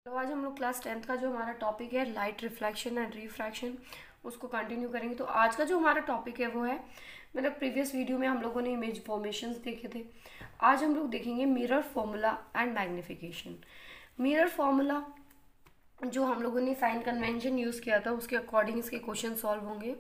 तो आज हम लोग क्लास 10th का जो हमारा टॉपिक है लाइट रिफ्लेक्शन एंड रिफ्रैक्शन उसको कंटिन्यू करेंगे। तो आज का जो हमारा टॉपिक है वो है, मतलब प्रीवियस वीडियो में हम लोगों ने इमेज फॉर्मेशंस देखे थे। आज हम लोग देखेंगे mirror formula and magnification. Mirror formula जो हम लोगों ने साइन कन्वेंशन यूज़ किया था उसके अकॉर्डिंग इसके क्वेश्चन सॉल्व होंगे।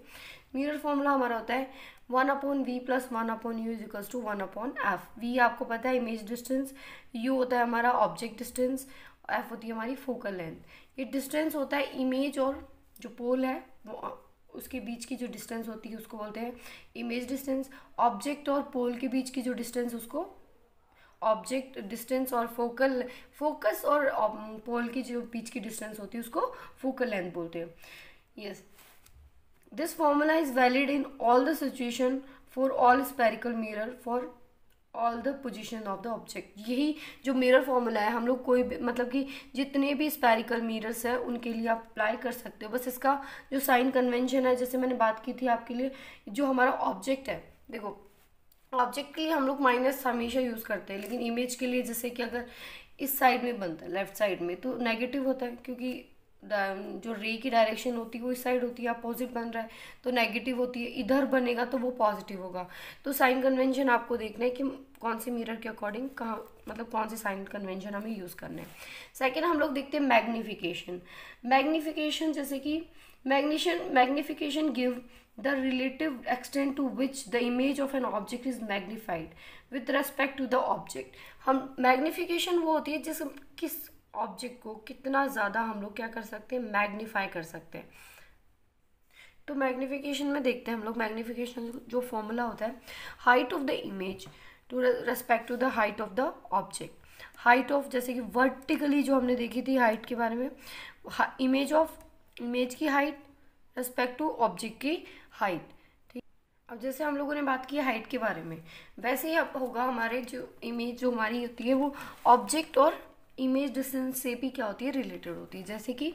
मिरर फॉर्मूला हमारा होता है 1/v + 1/u = 1/f। v आपको पता है इमेज डिस्टेंस, u होता है हमारा ऑब्जेक्ट डिस्टेंस, f होती है हमारी फोकल लेंथ। ये डिस्टेंस होता है इमेज और जो पोल है वो उसके बीच की जो डिस्टेंस होती है उसको बोलते हैं इमेज डिस्टेंस। ऑब्जेक्ट और पोल के बीच की जो डिस्टेंस उसको ऑब्जेक्ट डिस्टेंस, और फोकस और पोल की जो बीच की डिस्टेंस होती है उसको फोकल लेंथ बोलते हैं। Yes, this formula is valid in all the situation for all spherical mirror for all the position of the object. यही जो मिरर फॉर्मूला है हम लोग कोई भी, मतलब कि जितने भी स्पेरिकल मिरर्स है उनके लिए आप अप्लाई कर सकते हो। बस इसका जो साइन कन्वेंशन है, जैसे मैंने बात की थी आपके लिए, जो हमारा ऑब्जेक्ट है, देखो ऑब्जेक्ट के लिए हम लोग माइनस हमेशा यूज़ करते हैं, लेकिन इमेज के लिए जैसे कि अगर इस साइड में बनता है लेफ्ट साइड में तो नेगेटिव होता है, क्योंकि जो रे की डायरेक्शन होती है वो इस साइड होती है, अपोजिट बन रहा है तो नेगेटिव होती है। इधर बनेगा तो वो पॉजिटिव होगा। तो साइन कन्वेंशन आपको देखना है कि कौन से मिरर के अकॉर्डिंग कहाँ, मतलब कौन से साइन कन्वेंशन हमें यूज़ करना है। सेकेंड हम लोग देखते हैं मैग्निफिकेशन। मैग्निफिकेशन जैसे कि magnification give the relative extent to which the image of an object is magnified with respect to the object। हम मैग्निफिकेशन वो होती है जिस किस ऑब्जेक्ट को कितना ज़्यादा हम लोग क्या कर सकते हैं, मैग्नीफाई कर सकते हैं। तो मैग्निफिकेशन में देखते हैं हम लोग, मैग्निफिकेशन जो फॉर्मूला होता है height of the image to respect to the height of the object. Height of, जैसे कि वर्टिकली जो हमने देखी थी हाइट के बारे में, इमेज की हाइट रेस्पेक्ट टू ऑब्जेक्ट की हाइट। ठीक, अब जैसे हम लोगों ने बात की हाइट के बारे में, वैसे ही अब होगा हमारे जो इमेज जो हमारी होती है वो ऑब्जेक्ट और इमेज डिस्टेंस से भी क्या होती है, रिलेटेड होती है। जैसे कि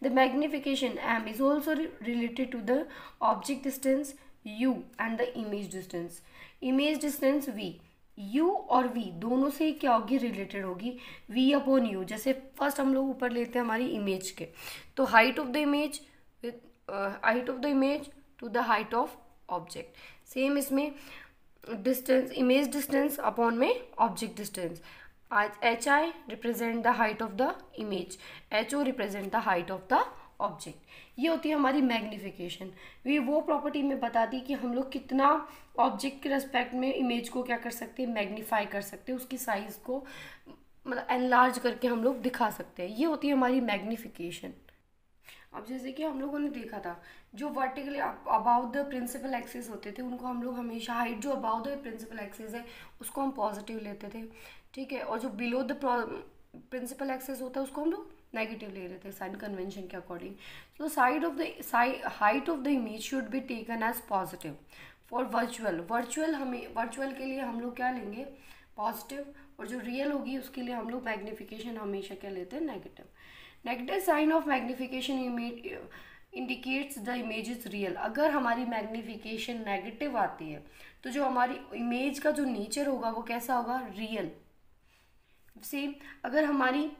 the magnification m is also related to the object distance u and the image distance. Image distance v, u और v दोनों से क्या होगी, रिलेटेड होगी v/u। जैसे फर्स्ट हम लोग ऊपर लेते हैं हमारी इमेज के, तो height of the image with height of the image to the height of object. Same इसमें डिस्टेंस, इमेज डिस्टेंस अपॉन में object distance. H I represent the height of the image, H O represent the height of the object. ये होती है हमारी magnification. ये वो property में बताती है कि हम लोग कितना ऑब्जेक्ट के रेस्पेक्ट में इमेज को क्या कर सकते हैं, मैग्नीफाई कर सकते हैं, उसकी साइज को मतलब एनलार्ज करके हम लोग दिखा सकते हैं। ये होती है हमारी मैग्निफिकेशन। अब जैसे कि हम लोगों ने देखा था जो vertically about the principal axis होते थे उनको हम लोग हमेशा, हाइट जो अबाउट द प्रिंसिपल एक्सिस है उसको हम पॉजिटिव लेते थे, ठीक है, और जो बिलो द प्रिंसिपल एक्सिस होता है उसको हम लोग नेगेटिव ले रहे थे साइन कन्वेंशन के अकॉर्डिंग। तो side of the height of the image should be taken as positive for virtual के लिए हम लोग क्या लेंगे, पॉजिटिव, और जो रियल होगी उसके लिए हम लोग मैग्निफिकेशन हमेशा क्या लेते हैं, negative. Negative sign of magnification indicates the image is real. अगर हमारी मैग्निफिकेशन नेगेटिव आती है तो जो हमारी इमेज का जो नेचर होगा वो कैसा होगा, रियल। सेम अगर हमारी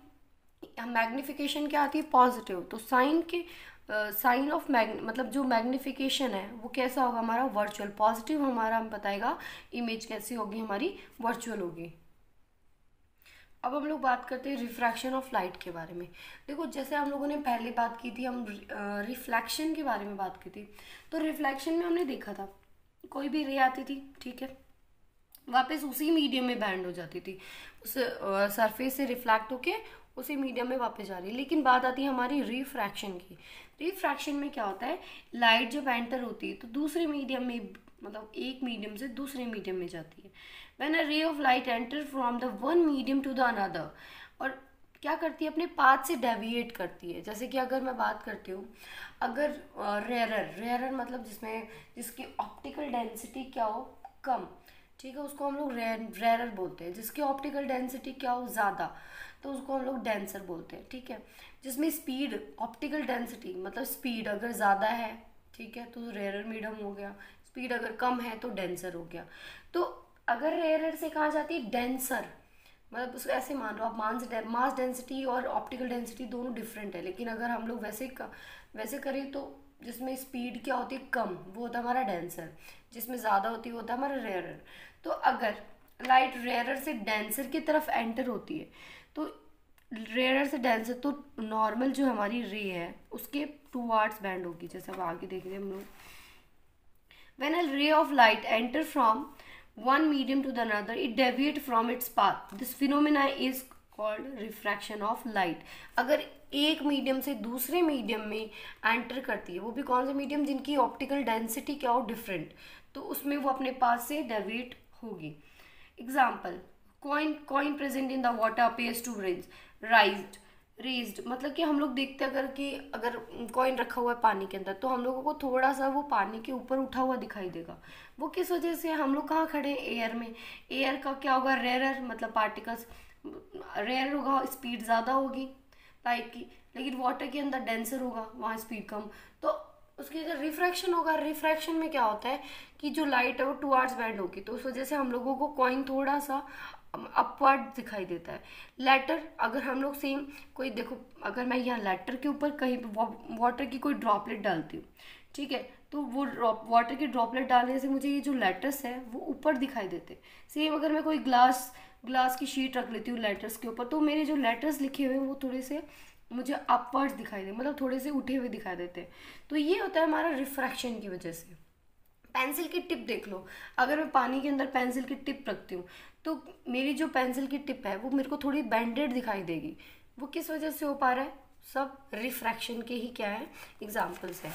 मैग्निफिकेशन क्या आती है, पॉजिटिव, तो साइन ऑफ मतलब जो मैग्निफिकेशन है वो कैसा होगा हमारा, वर्चुअल। पॉजिटिव हमारा हम बताएगा इमेज कैसी होगी, हमारी वर्चुअल होगी। अब हम लोग बात करते हैं रिफ्रैक्शन ऑफ लाइट के बारे में। देखो जैसे हम लोगों ने पहले बात की थी, हम रिफ्लेक्शन के बारे में बात की थी। तो रिफ्लेक्शन में हमने देखा था कोई भी रे आती थी, ठीक है, वापस उसी मीडियम में बैंड हो जाती थी, उस सरफेस से रिफ्लेक्ट होके उसी मीडियम में वापस जा रही है। लेकिन बात आती है हमारी रिफ्रैक्शन की। रिफ्रैक्शन में क्या होता है, लाइट जब एंटर होती है तो दूसरे मीडियम में, मतलब एक मीडियम से दूसरे मीडियम में जाती है। When a ray of light enter from the one medium to the another, और क्या करती है, अपने पाथ से डेविएट करती है। जैसे कि अगर मैं बात करती हूँ, अगर रेयरर मतलब जिसकी ऑप्टिकल डेंसिटी क्या हो, कम, ठीक है, उसको हम लोग रेयरर बोलते हैं। जिसकी ऑप्टिकल डेंसिटी क्या हो, ज़्यादा, तो उसको हम लोग डेंसर बोलते हैं, ठीक है। जिसमें स्पीड, ऑप्टिकल डेंसिटी मतलब स्पीड अगर ज़्यादा है, ठीक है, तो रेयरर मीडियम हो गया। स्पीड अगर कम है तो डेंसर हो गया। तो अगर रेयरर से कहाँ जाती है, डेंसर, मतलब उसको ऐसे मान लो आप, मास डेंसिटी और ऑप्टिकल डेंसिटी दोनों डिफरेंट है, लेकिन अगर हम लोग वैसे करें तो जिसमें स्पीड क्या होती है कम, वो होता है हमारा डेंसर, जिसमें ज़्यादा होती है वो होता है हमारा रेयरर। तो अगर लाइट रेयरर से डेंसर की तरफ एंटर होती है तो रेयरर से डेंसर, तो नॉर्मल जो हमारी रे है उसके टूवार्ड्स बैंड होगी, जैसे अब आगे देख रहे हैं हम लोग। When a ray of light enter from one medium to the another, it deviate from its path. This phenomena is called refraction of light. अगर एक मीडियम से दूसरे मीडियम में एंटर करती है, वो भी कौन सा मीडियम जिनकी ऑप्टिकल डेंसिटी क्या हो डिफरेंट, तो उसमें वो अपने पास से डेविएट होगी। Example, coin present in the water appears to raised raised, मतलब कि हम लोग देखते हैं अगर कॉइन रखा हुआ है पानी के अंदर तो हम लोगों को थोड़ा सा वो पानी के ऊपर उठा हुआ दिखाई देगा। वो किस वजह से, हम लोग कहाँ खड़े हैं, एयर में। एयर का क्या होगा, रेयरर, मतलब पार्टिकल्स रेयर होगा, स्पीड ज़्यादा होगी लाइट की, लेकिन वाटर के अंदर डेंसर होगा, वहाँ स्पीड कम। तो उसकी अगर रिफ्रैक्शन होगा, रिफ्रैक्शन में क्या होता है कि जो लाइट है वो टुवार्ड्स बैंड होगी, तो उस वजह से हम लोगों को कॉइन थोड़ा सा अपवर्ड दिखाई देता है। लेटर, अगर हम लोग सेम कोई देखो, अगर मैं यहाँ लेटर के ऊपर कहीं वाटर की कोई ड्रॉपलेट डालती हूँ, ठीक है, तो वो वाटर की ड्रॉपलेट डालने से मुझे ये जो लेटर्स है वो ऊपर दिखाई देते। सेम अगर मैं कोई ग्लास की शीट रख लेती हूँ लेटर्स के ऊपर, तो मेरे जो लेटर्स लिखे हुए हैं वो थोड़े से मुझे अपवर्ड्स दिखाई दे, मतलब थोड़े से उठे हुए दिखाई देते हैं। तो ये होता है हमारा रिफ्रैक्शन की वजह से। पेंसिल की टिप देख लो, अगर मैं पानी के अंदर पेंसिल की टिप रखती हूँ तो मेरी जो पेंसिल की टिप है वो मेरे को थोड़ी बेंडेड दिखाई देगी। वो किस वजह से हो पा रहा है, सब रिफ्रैक्शन के ही क्या है एग्जाम्पल्स है।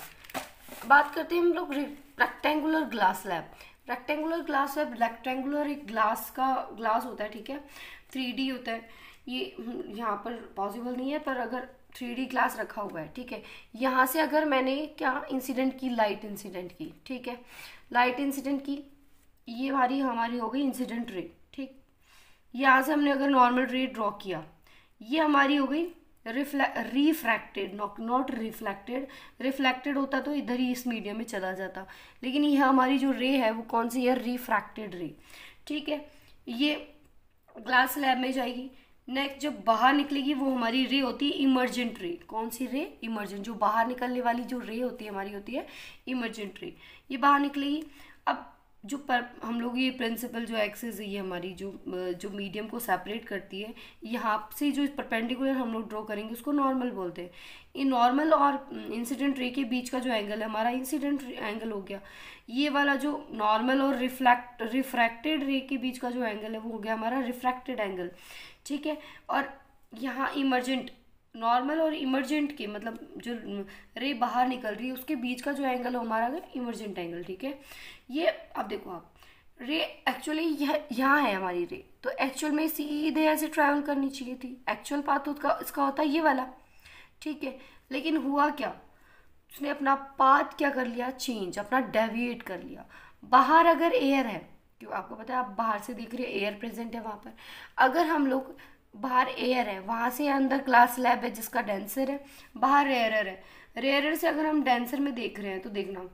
बात करते हैं हम लोग rectangular glass slab. Rectangular glass slab, rectangular एक ग्लास होता है, ठीक है, 3D होता है। ये यहाँ पर पॉसिबल नहीं है, पर अगर 3D ग्लास रखा हुआ है, ठीक है, यहाँ से अगर मैंने क्या इंसिडेंट की, लाइट इंसिडेंट की, ठीक है, लाइट इंसिडेंट की, ये हमारी हो गई इंसिडेंट रे, ठीक। यहाँ से हमने अगर नॉर्मल रे ड्रॉ किया, ये हमारी हो गई रिफ्रैक्टेड, नॉट रिफ्लेक्टेड। रिफ्लेक्टेड होता तो इधर ही इस मीडियम में चला जाता, लेकिन यह हमारी जो रे है वो कौन सी है, रिफ्रैक्टेड रे, ठीक है। ये ग्लास स्लैब में जाएगी। नेक्स्ट जब बाहर निकलेगी वो हमारी रे होती है इमर्जेंट रे। कौन सी रे, इमर्जेंट, जो बाहर निकलने वाली जो रे होती है हमारी होती है इमर्जेंट रे, ये बाहर निकलेगी। अब जो हम लोग ये प्रिंसिपल जो एक्सिस है, ये हमारी जो मीडियम को सेपरेट करती है, यहाँ से जो परपेंडिकुलर हम लोग ड्रॉ करेंगे उसको नॉर्मल बोलते हैं। ये नॉर्मल और इंसिडेंट रे के बीच का जो एंगल है हमारा इंसिडेंट एंगल हो गया। ये वाला जो नॉर्मल और रिफ्रैक्टेड रे के बीच का जो एंगल है वो हो गया हमारा रिफ्रैक्टेड एंगल, ठीक है। और यहाँ इमर्जेंट, नॉर्मल और इमर्जेंट के मतलब जो रे बाहर निकल रही है उसके बीच का जो एंगल है हमारा इमर्जेंट एंगल, ठीक है। ये अब देखो आप, रे एक्चुअली यहाँ है हमारी रे, तो एक्चुअल में सीधे ऐसे ट्रैवल करनी चाहिए थी, एक्चुअल पाथ उसका इसका होता है ये वाला, ठीक है। लेकिन हुआ क्या, उसने अपना पाथ क्या कर लिया, चेंज, अपना डेविएट कर लिया। बाहर अगर एयर है, क्यों आपको पता है, आप बाहर से देख रहे हो एयर प्रेजेंट है वहाँ पर, अगर हम लोग बाहर एयर है, वहाँ से अंदर ग्लास स्लैब है जिसका डेंसर है, बाहर रेयरर है, रेयरर से अगर हम डेंसर में देख रहे हैं तो देखना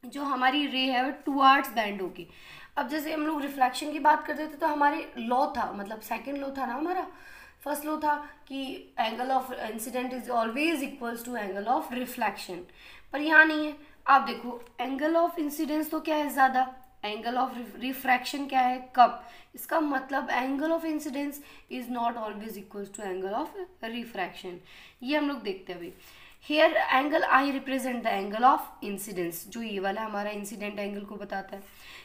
जो हमारी रे है वो टुवार्ड्स बैंड होगी। अब जैसे हम लोग रिफ्लेक्शन की बात करते थे तो हमारे लॉ था, मतलब सेकंड लॉ था ना हमारा, फर्स्ट लॉ था कि angle of incident is always equals to angle of reflection, पर यहाँ नहीं है। आप देखो एंगल ऑफ इंसिडेंस तो क्या है ज़्यादा, एंगल ऑफ रिफ्रैक्शन क्या है कम, इसका मतलब angle of incidence is not always equals to angle of refraction. ये हम लोग देखते हैं भाई। Here angle I represent the angle of incidence, जो ये वाला हमारा इंसिडेंट एंगल को बताता है।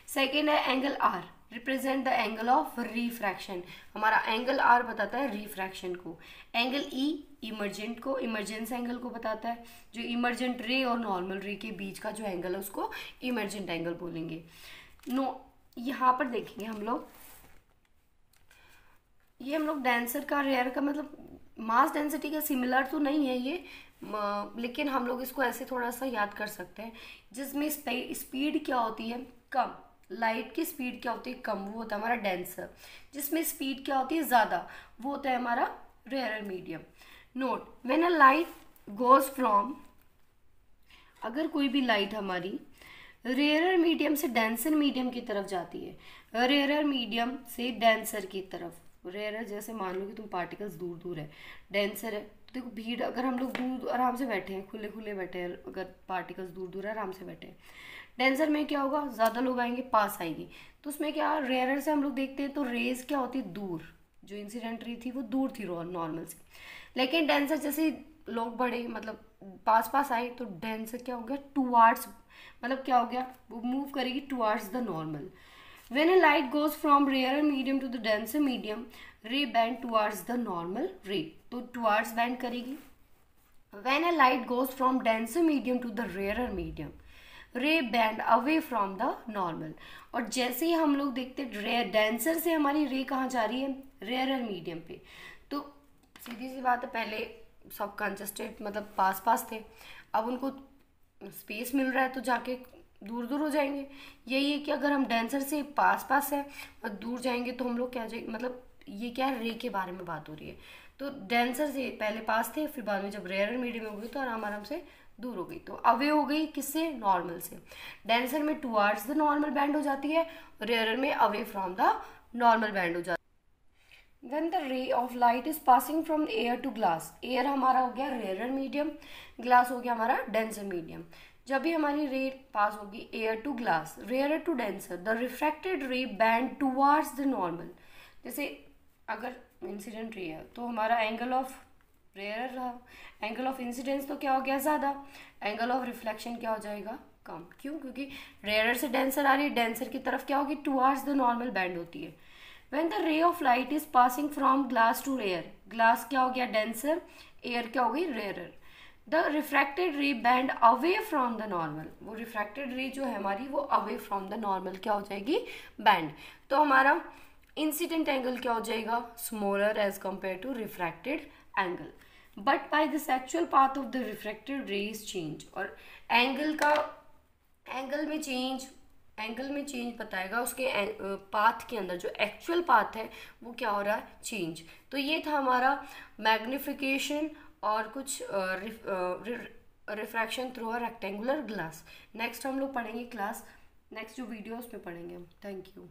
सेकेंड है angle R represent the angle of refraction, हमारा एंगल आर बताता है रिफ्रैक्शन को। एंगल ई इमर्जेंट को, इमर्जेंस एंगल को बताता है, जो इमर्जेंट रे और नॉर्मल रे के बीच का जो एंगल है उसको इमर्जेंट एंगल बोलेंगे। यहाँ पर देखेंगे हम लोग, ये हम लोग डेंसर का रेयर का मतलब मास डेंसिटी का सिमिलर तो नहीं है ये, लेकिन हम लोग इसको ऐसे थोड़ा सा याद कर सकते हैं, जिसमें स्पीड क्या होती है कम, लाइट की स्पीड क्या होती है कम, वो होता है हमारा डेंसर। जिसमें स्पीड क्या होती है ज़्यादा, वो होता है हमारा rare medium. Note, when a light goes from, अगर कोई भी लाइट हमारी रेयर मीडियम से डेंसर मीडियम की तरफ जाती है, रेयर मीडियम से डेंसर की तरफ, रेयर जैसे मान लो कि तुम पार्टिकल्स दूर दूर है, डेंसर है, तो देखो भीड़, अगर हम लोग दूर आराम से बैठे हैं, खुले खुले बैठे हैं, अगर पार्टिकल्स दूर दूर है आराम से बैठे हैं, डेंसर में क्या होगा, ज़्यादा लोग आएंगे, पास आएगी, तो उसमें क्या रेयर से हम लोग देखते हैं तो रेज क्या होती है, दूर, जो इंसिडेंट रे थी वो दूर थी नॉर्मल से। लेकिन डेंसर जैसे लोग बढ़े, मतलब पास पास आए, तो डेंसर क्या हो गया, टुवार्ड्स, मतलब क्या हो गया, वो मूव करेगी towards the normal. When a light goes from rarer medium to the denser medium, ray bend towards the normal ray, तो towards bend करेगी। When a light goes from denser medium to the rarer medium, ray bend away from the normal। और जैसे ही हम लोग देखते हैं denser से हमारी रे कहाँ जा रही है, रेयर मीडियम पे, तो सीधी सी बात है, पहले सब कंजस्टेड मतलब पास पास थे, अब उनको स्पेस मिल रहा है तो जाके दूर दूर हो जाएंगे। यही है कि अगर हम डेंसर से पास पास है और दूर जाएंगे तो हम लोग क्या जाएंगे, मतलब ये क्या रे के बारे में बात हो रही है, तो डेंसर से पहले पास थे, फिर बाद में जब रेयर मीडियम हो गई तो आराम आराम से दूर हो गई, तो अवे हो गई किससे, नॉर्मल से। डेंसर में टुवार्ड्स द नॉर्मल बैंड हो जाती है, रेयर में away from the normal band हो जाती है। When the ray of light is passing from air to glass, air हमारा हो गया रेयर मीडियम, ग्लास हो गया हमारा डेंसर मीडियम। जब भी हमारी रे पास होगी air to glass, rare to denser, the refracted ray bend towards the normal. जैसे अगर इंसिडेंट रे है तो हमारा एंगल ऑफ रेयर रहा, एंगल ऑफ इंसिडेंस तो क्या हो गया ज़्यादा, एंगल ऑफ रिफ्लेक्शन क्या हो जाएगा, कम। क्यों, क्योंकि रेयर से डेंसर आ रही है, डेंसर की तरफ क्या होगी, टुवार्ड्स द नॉर्मल बैंड होती है। When the ray of light is passing from glass to air, glass क्या हो गया डेंसर, एयर क्या हो गई rare, the refracted ray bend away from the normal, वो रिफ्रैक्टेड रे जो है हमारी वो अवे फ्रॉम द नॉर्मल क्या हो जाएगी, बैंड। तो हमारा इंसिडेंट एंगल क्या हो जाएगा, smaller as compare to refracted angle, but by the actual path of the refracted ray is change. और एंगल में चेंज बताएगा, उसके पाथ के अंदर जो एक्चुअल पाथ है वो क्या हो रहा है, चेंज। तो ये था हमारा मैग्निफिकेशन और कुछ refraction through a rectangular glass. Next हम लोग पढ़ेंगे क्लास, नेक्स्ट जो वीडियो उसमें पढ़ेंगे हम। Thank you.